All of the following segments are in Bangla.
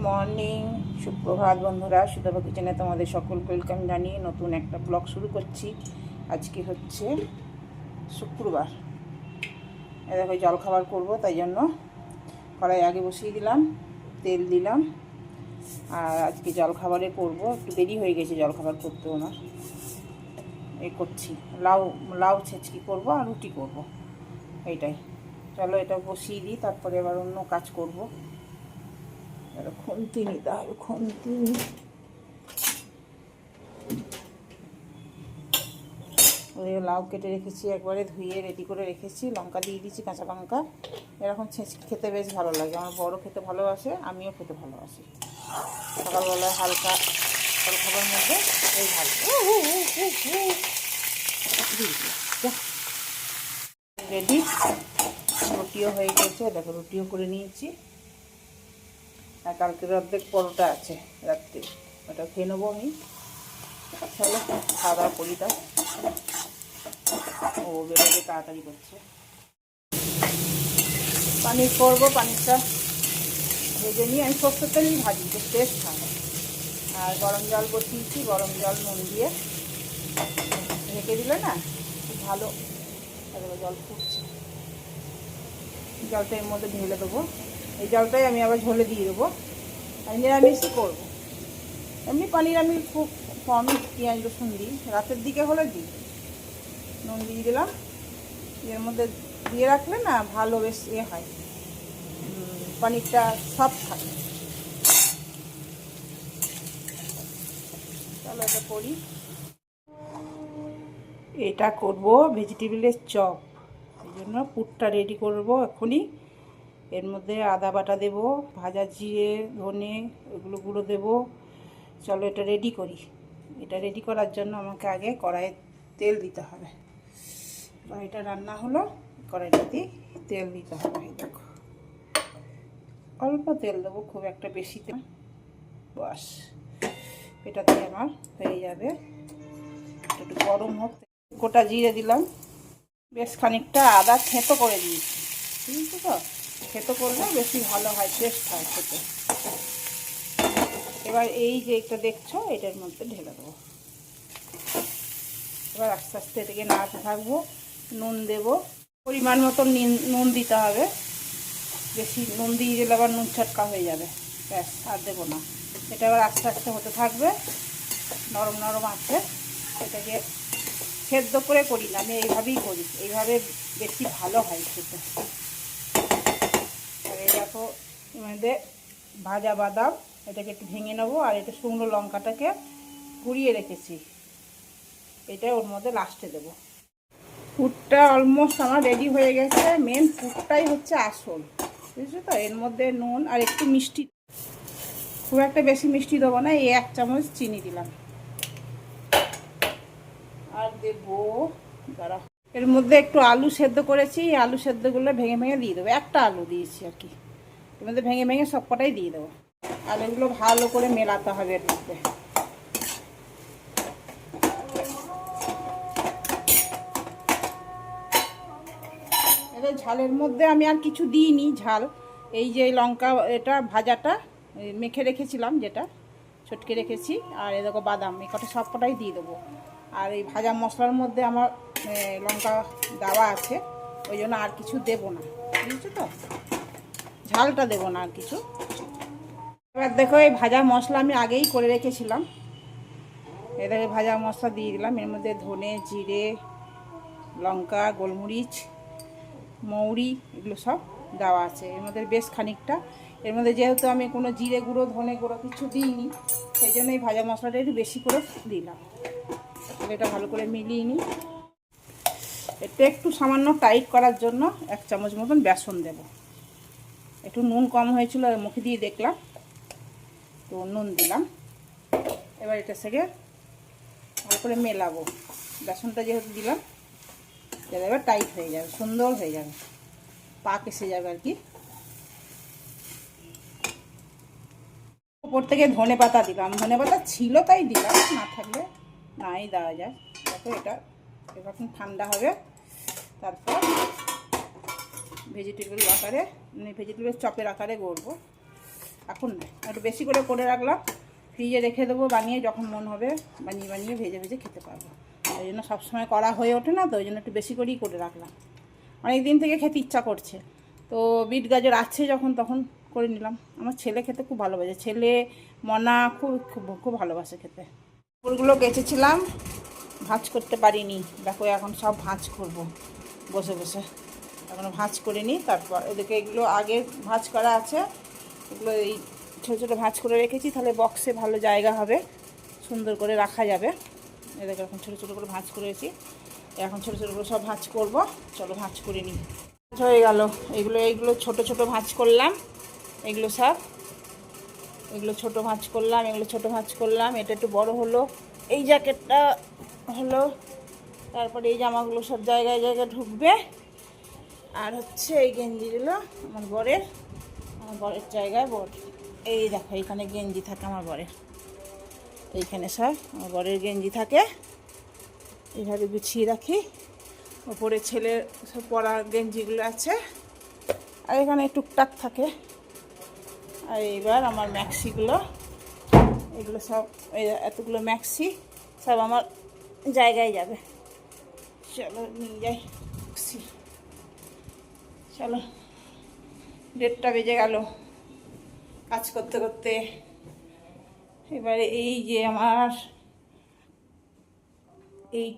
মর্নিং, সুপ্রভাত বন্ধুরা। সুতপা কিচেনে তোমাদের সকলকে ওয়েলকাম জানিয়ে নতুন একটা ব্লগ শুরু করছি। আজকে হচ্ছে শুক্রবার। দেখো জলখাবার করব, তাই জন্য কড়াই আগে বসিয়ে দিলাম, তেল দিলাম। আর আজকে জলখাবারে করব, একটু দেরি হয়ে গেছে জলখাবার করতে। আমার করছি লাউ ছেঁচকি করব আর রুটি করব, এইটাই। চলো এটা বসিয়ে দিই, তারপরে আবার অন্য কাজ করব। খুন্তি নিতে হবে, খুন্তি। লাউ কেটে রেখেছি, একবারে ধুয়ে রেডি করে রেখেছি। লঙ্কা দিয়ে দিয়েছি, কাঁচা লঙ্কা। এরকম ছেঁচকি খেতে বেশ ভালো লাগে। আমার বড় খেতে ভালোবাসে, আমিও খেতে ভালোবাসি। সকালবেলায় হালকা জলখাবার মধ্যে এই ভালো। রেডি। রুটিও হয়ে গেছে, দেখো রুটিও করে নিয়েছি। আর কালকের অর্ধেক পরোটা আছে রাত্রে, ওটা খেয়ে নেবো আমি। চলো খাওয়া দাওয়া করি। তা ও বেরোবে, তাড়াতাড়ি করছে। পানির করবো, পানিরটা ভেজে নিয়ে আমি সর্ষের তেলই ভাজি, তো টেস্ট হয়। আর গরম জল বসিয়েছি, গরম জল নুন দিয়ে ঢেকে দিলে না খুব ভালো। জল ফুটছে, জলটা এর মধ্যে ঢেলে দেবো। এই জলটাই আমি আবার ঝোলে দিয়ে দেবো। আমি নিরামিষই করবো। এমনি পানির আমি খুব কমই পেঁয়াজ রসুন দিই, রাতের দিকে হলে দিই। নুন দিয়ে দিলাম, এর মধ্যে দিয়ে রাখলে না ভালো বেশ হয়, পানিরটা সফট থাকে। চলো এটা করি। এটা করব ভেজিটেবিলের চপ, এই জন্য পুরটা রেডি করব এখনই। এর মধ্যে আদা বাটা দেব, ভাজা জিরে ধনে এগুলো গুঁড়ো দেব। চলো এটা রেডি করি। এটা রেডি করার জন্য আমাকে আগে কড়াইয়ে তেল দিতে হবে। কড়াইটা রান্না হলো, কড়াইটাতে তেল দিতে হবে। দেখো অল্প তেল দেবো, খুব একটা বেশি তেল। বাস, এটাতে আমার হয়ে যাবে। একটু গরম হোক। গোটা জিরে দিলাম, বেশ খানিকটা আদা থেঁতো করে দিয়েছি। ঠিক আছে, তো থেঁতো করলে বেশি ভালো হয়, টেস্ট হয় খেতে। এবার এই যে এটা দেখছো, এটার মধ্যে ঢেলে দেবো। এবার আস্তে আস্তে এটাকে নাড়তে থাকবো। নুন দেব, পরিমাণ মতো নুন দিতে হবে। বেশি নুন দিয়ে দিলে আবার নুন ছটকা হয়ে যাবে, ব্যাস আর দেবো না। এটা এবার আস্তে আস্তে হতে থাকবে, নরম নরম আছে। এটাকে সেদ্ধ করে করি না, আমি এইভাবেই করি, এইভাবে বেশি ভালো হয় খেতে। আর এই দেখো এর মধ্যে ভাজা বাদাম, এটাকে একটু ভেঙে নেবো। আর এটা শুকনো লঙ্কাটাকে গুঁড়িয়ে রেখেছি, এটা ওর মধ্যে লাস্টে দেবো। পুরটা অলমোস্ট আমার রেডি হয়ে গেছে। মেন পুরটাই হচ্ছে আসল, বুঝছো তো। এর মধ্যে নুন আর একটু মিষ্টি, খুব একটা বেশি মিষ্টি দেবো না, এই 1 চামচ চিনি দিলাম। আর দেবো দাঁড়া, এর মধ্যে একটু আলু সেদ্ধ করেছি, আলু সেদ্ধগুলো ভেঙে ভেঙে দিয়ে দেবো। একটা আলু দিয়েছি আর কি, এর মধ্যে ভেঙে ভেঙে সব কটাই দিয়ে দেবো। আর এগুলো ভালো করে মেলাতে হবে এর মধ্যে। এবার ঝালের মধ্যে আমি আর কিছু দিইনি ঝাল। এই যে লঙ্কা এটা ভাজাটা মেখে রেখেছিলাম, যেটা ছটকে রেখেছি, আর এ দেখো বাদাম, এই কটা সব কটাই দিয়ে দেবো। আর এই ভাজা মশলার মধ্যে আমার লঙ্কা দেওয়া আছে, ওই জন্য আর কিছু দেবো না, বুঝছো তো। ঝালটা দেবো না আর কিছু। এবার দেখো এই ভাজা মশলা আমি আগেই করে রেখেছিলাম। এটাকে ভাজা মশলা দিয়ে দিলাম। এর মধ্যে ধনে জিরে লঙ্কা গোলমরিচ মৌরি এগুলো সব দেওয়া আছে এর মধ্যে বেশ খানিকটা। এর মধ্যে যেহেতু আমি কোনো জিরে গুঁড়ো ধনে গুঁড়ো কিছু দিইনি, সেই জন্য এই ভাজা মশলাটা একটু বেশি করে দিলাম। এটা ভালো করে মিলিয়ে নিই। এটা একটু সামান্য টাইট করার জন্য 1 চামচ মতন বেসন দেব। একটু নুন কম হয়েছিল, মুখে দিয়ে দেখলাম, তো নুন দিলাম। এবার এটা থেকে ভালো করে মেলাবো। বেসনটা যেহেতু দিলাম, এটা এবার টাইট হয়ে যাবে, সুন্দর হয়ে যাবে, পাক এসে যাবে আর কি। উপর থেকে ধনে পাতা দিলাম, ধনে পাতা ছিল তাই দিলাম, না থাকলে নাই দেওয়া যায়। দেখো এটা এরকম ঠান্ডা হবে, তারপর ভেজিটেবল আকারে, ভেজিটেবল চপের আকারে গড়বো। এখন না, একটু বেশি করে করে রাখলাম, ফ্রিজে রেখে দেবো, বানিয়ে যখন মন হবে বানিয়ে বানিয়ে ভেজে ভেজে খেতে পারবো। ওই জন্য সবসময় করা হয়ে ওঠে না, তো ওই জন্য একটু বেশি করেই করে রাখলাম। অনেক দিন থেকে খেতে ইচ্ছা করছে, তো বিট গাজর আছে যখন তখন করে নিলাম। আমার ছেলে খেতে খুব ভালোবাসে, ছেলে মনা খুব খুব খুব ভালোবাসে খেতে। ওগুলো বেঁচেছিলাম, ভাঁজ করতে পারিনি, দেখো এখন সব ভাঁজ করব বসে বসে। এখনও ভাঁজ করে নিই, তারপর এদিকে এগুলো আগে ভাঁজ করা আছে, এগুলো এই ছোটো ছোটো ভাঁজ করে রেখেছি, তাহলে বক্সে ভালো জায়গা হবে, সুন্দর করে রাখা যাবে। এদিকে এখন ছোটো ছোটো করে ভাঁজ করেছি, এখন ছোটো ছোটো করে সব ভাঁজ করব। চলো ভাঁজ করে নিই। হয়ে গেল, এইগুলো ছোটো ছোটো ভাঁজ করলাম, এগুলো সব এগুলো ছোটো ভাঁজ করলাম, এগুলো ছোটো ভাঁজ করলাম। এটা একটু বড় হলো, এই জ্যাকেটটা হলো, তারপরে এই জামাগুলো সব জায়গায় জায়গায় ঢুকবে। আর হচ্ছে এই গেঞ্জিগুলো আমার বরের জায়গায় এই দেখো এইখানে গেঞ্জি থাকে আমার বরের, এইখানে সব আমার বরের গেঞ্জি থাকে, এইভাবে গুছিয়ে রাখি। ওপরে ছেলের সব পরা গেঞ্জিগুলো আছে, আর এখানে টুকটাক থাকে। আর এইবার আমার ম্যাক্সিগুলো, এগুলো সব এতগুলো ম্যাক্সি সব আমার জায়গায় যাবে। চলো নিয়ে যাই ম্যাক্সি। চলো, 1:30টা বেজে গেল কাজ করতে করতে। এবারে এই যে আমার এই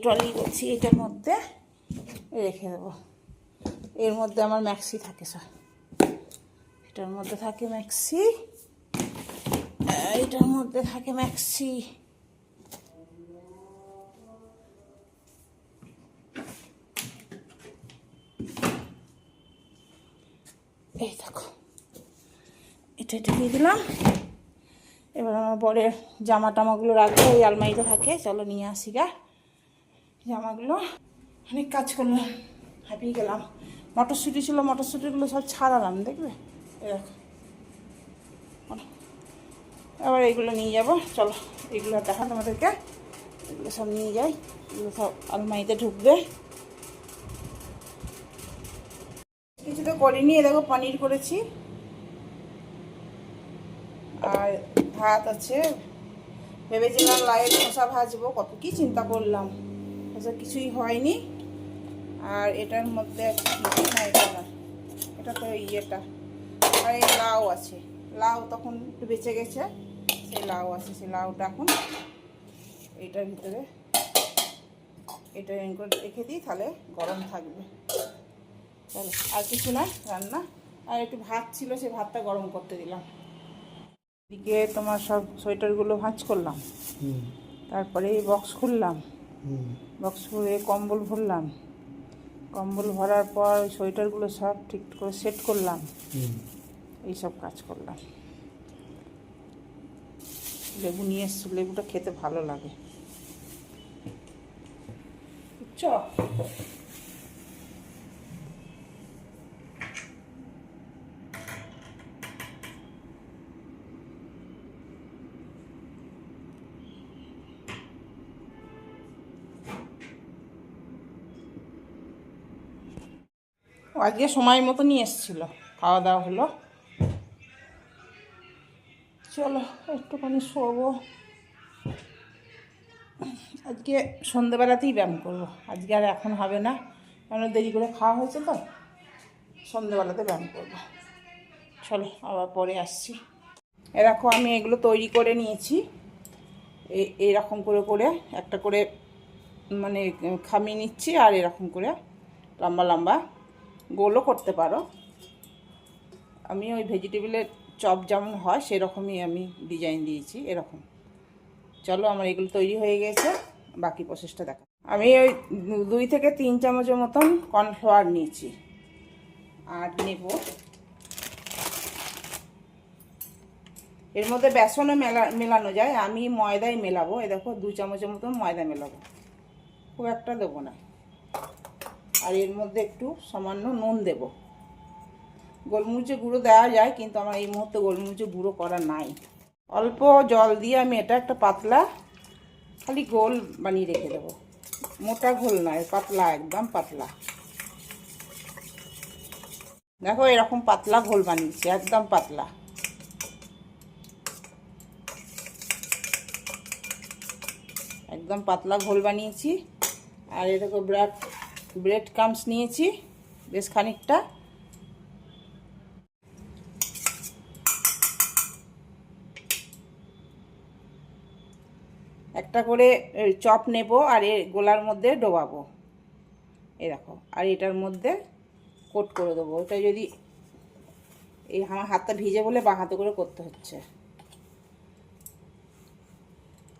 ট্রলি করছি, এটার মধ্যে রেখে দেবো। এর মধ্যে আমার ম্যাক্সি থাকে সব, এটার মধ্যে থাকে ম্যাক্সি, এটার মধ্যে থাকে ম্যাক্সি। এই দেখো, এটা ঢুকিয়ে দিলাম। এবার আমার বরের জামা টামাগুলো রাখবো, ওই আলমারিতে থাকে। চলো নিয়ে আসি গা জামাগুলো। অনেক কাজ করলাম, হাঁপিয়ে গেলাম। মটরশুঁটি ছিল, মটরশুঁটিগুলো সব ছাড়ালাম, দেখবে এরকম। এবার এইগুলো নিয়ে যাব, চলো এগুলো দেখা তোমাদেরকে। এগুলো সব নিয়ে যাই, এগুলো সব আলমারিতে ঢুকবে। কিছু তো করিনি, দেখো পনির করেছি, আর ভাত আছে। ভেবেছিলাম লাউয়ের খোসা ভাজবো, কত কি চিন্তা করলাম, কিছুই হয়নি। আর এটার মধ্যে না, এটা না, এটা তো ইয়েটা, আর এই লাউ আছে, লাউ তখন একটু বেঁচে গেছে, সেই লাউ আছে, সেই লাউটা এখন এইটার ভিতরে এটা করে রেখে দিই, তাহলে গরম থাকবে। চলো, আর কিছু নয় রান্না। আর একটু ভাত ছিল, সেই ভাতটা গরম করতে দিলাম। এদিকে তোমার সব সোয়েটারগুলো ভাঁজ করলাম, তারপরে এই বক্স খুললাম, বক্স খুলে কম্বল ভরলাম, কম্বল ভরার পর ওই সোয়েটারগুলো সব ঠিক করে সেট করলাম, এইসব কাজ করলাম। লেবু নিয়ে এসছি, লেবুটা খেতে ভালো লাগে, বুঝছো? আজকে সময় মতো নিয়ে এসেছিলো, খাওয়া দাওয়া হলো। চলো একটুখানি শোবো, আজকে সন্ধ্যেবেলাতেই ব্যায়াম করবো, আজকে আর এখন হবে না, কারণ দেরি করে খাওয়া হয়েছে তো, সন্ধ্যেবেলাতে ব্যায়াম করবো। চলো আবার পরে আসছি। এরকম আমি এগুলো তৈরি করে নিয়েছি, এইরকম করে করে একটা করে মানে খামিয়ে নিচ্ছি, আর এরকম করে লম্বা লম্বা গোলও করতে পারো। আমি ওই ভেজিটেবলের চপ যেমন হয় সেরকমই আমি ডিজাইন দিয়েছি এরকম। চলো আমার এগুলো তৈরি হয়ে গেছে, বাকি প্রসেসটা দেখা। আমি ওই 2 থেকে 3 চামচের মতন কর্নফ্লাওয়ার নিয়েছি, আর নেব এর মধ্যে বেসনও মেলানো যায়, আমি ময়দাই মেলাবো। এ দেখো 2 চামচের মতন ময়দা মেলাবো, খুব একটা দেবো না। আর এর মধ্যে একটু সামান্য নুন দেব। গোলমরিচের গুঁড়ো দেওয়া যায়, কিন্তু আমার এই মুহূর্তে গোলমরিচের গুঁড়ো করা নাই। অল্প জল দিয়ে আমি এটা একটা পাতলা খালি গোল বানিয়ে রেখে দেবো, মোটা ঘোল নয়, পাতলা, একদম পাতলা। দেখো এরকম পাতলা ঘোল বানিয়েছি, একদম পাতলা। একদম পাতলা ঘোল বানিয়েছি। আর এই দেখো ব্রেড ক্রাম্বস নিয়েছি বেশ খানিকটা। একটা করে চপ নেব আর এর গোলার মধ্যে ডোবাবো, এই দেখো। আর এটার মধ্যে কোট করে দেবো। ওটা যদি এই আমার হাতটা ভিজে বলে বাঁ হাতে করে করতে হচ্ছে,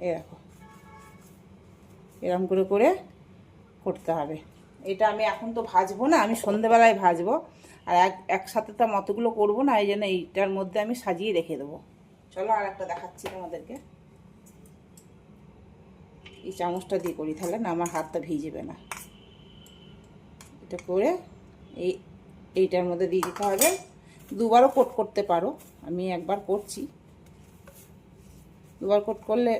এই দেখো এরকম করে করে করতে হবে। এটা আমি এখন তো ভাজবো না, আমি সন্ধেবেলায় ভাজবো। আর একসাথে তো মতগুলো করবো না, এই জন্য এইটার মধ্যে আমি সাজিয়ে রেখে দেবো। চলো আর একটা দেখাচ্ছি তোমাদেরকে। এই চামচটা দিয়ে করি, তাহলে না আমার হাতটা ভিজবে না। এটা করে এইটার মধ্যে দিয়ে দিতে হবে। দুবারও কোট করতে পারো, আমি একবার করছি। দুবার কোট করলে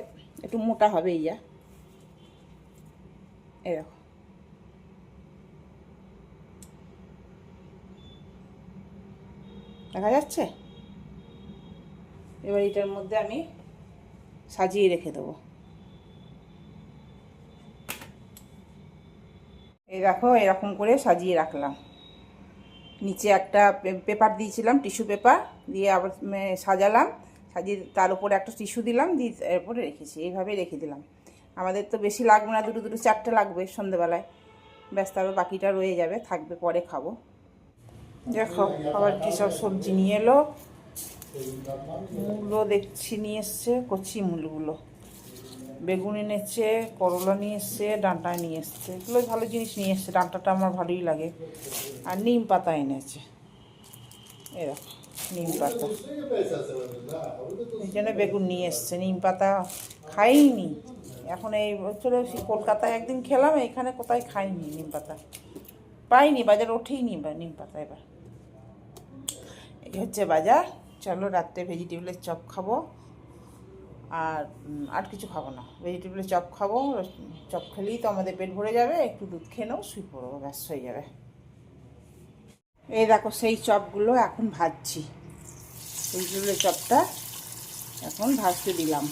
একটু মোটা হবে। এই দেখো দেখা যাচ্ছে। এবার এটার মধ্যে আমি সাজিয়ে রেখে দেবো। এই দেখো এরকম করে সাজিয়ে রাখলাম। নিচে একটা পেপার দিয়েছিলাম, টিস্যু পেপার দিয়ে আবার সাজালাম। সাজিয়ে তার উপরে একটা টিস্যু দিলাম, দিয়ে এরপরে রেখেছি। এইভাবে রেখে দিলাম। আমাদের তো বেশি লাগবে না, দুটো দুটো চারটে লাগবে সন্ধেবেলায়। ব্যস্ত আরও বাকিটা রয়ে যাবে, থাকবে, পরে খাবো। দেখো আবার কী সব সবজি নিয়ে এলো। মূলো দেখছি নিয়ে এসছে, কচি মূলগুলো। বেগুন এনেছে, করলা নিয়ে এসছে, ডাঁটা নিয়ে এসছে। এগুলোই ভালো জিনিস নিয়ে এসছে, ডাঁটাটা আমার ভালোই লাগে। আর নিম পাতা এনেছে, এরকম নিম পাতা। এই জন্য বেগুন নিয়ে এসছে। নিম পাতা খাইনি এখন, এই চলে কলকাতায় একদিন খেলাম, এখানে কোথায় খাইনি নিম পাতা, পাইনি, বাজার ওঠেইনি নিম পাতা। এবার এই হচ্ছে বাজার। চলো রাত্রে ভেজিটেবলের চপ খাবো। আর কিছু খাবো না, ভেজিটেবলের চপ খাবো। চপ খেলেই তো আমাদের পেট ভরে যাবে। একটু দুধ খেয়ে নেবো, শুয়ে পড়বো, ব্যাস হয়ে যাবে। এই দেখো সেই চপগুলো এখন ভাজছি। ভেজিটেবলের চপটা এখন ভাজতে দিলাম।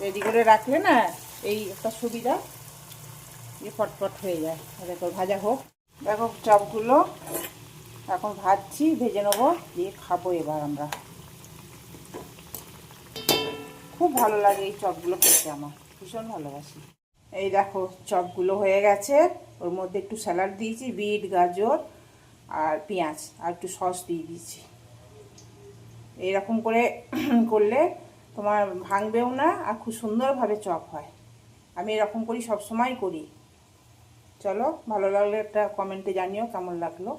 রেডি করে রাখলে না এই একটা সুবিধা, যে ফটফট হয়ে যায়। দেখো ভাজা হোক। দেখো চপগুলো এখন ভাজছি, ভেজে নেবো, দিয়ে খাবো এবার আমরা। খুব ভালো লাগে এই চপগুলো খেতে, আমার ভীষণ ভালোবাসি। এই দেখো চপগুলো হয়ে গেছে। ওর মধ্যে একটু স্যালাড দিয়েছি, বিট, গাজর আর পেঁয়াজ, আর একটু সস দিয়ে দিয়েছি। এইরকম করে করলে তোমার ভাঙবেও না, আর খুব সুন্দরভাবে চপ হয়। আমি এরকম করি, সব সময় করি। চলো, ভালো লাগলে একটা কমেন্টে জানিও কেমন লাগলো।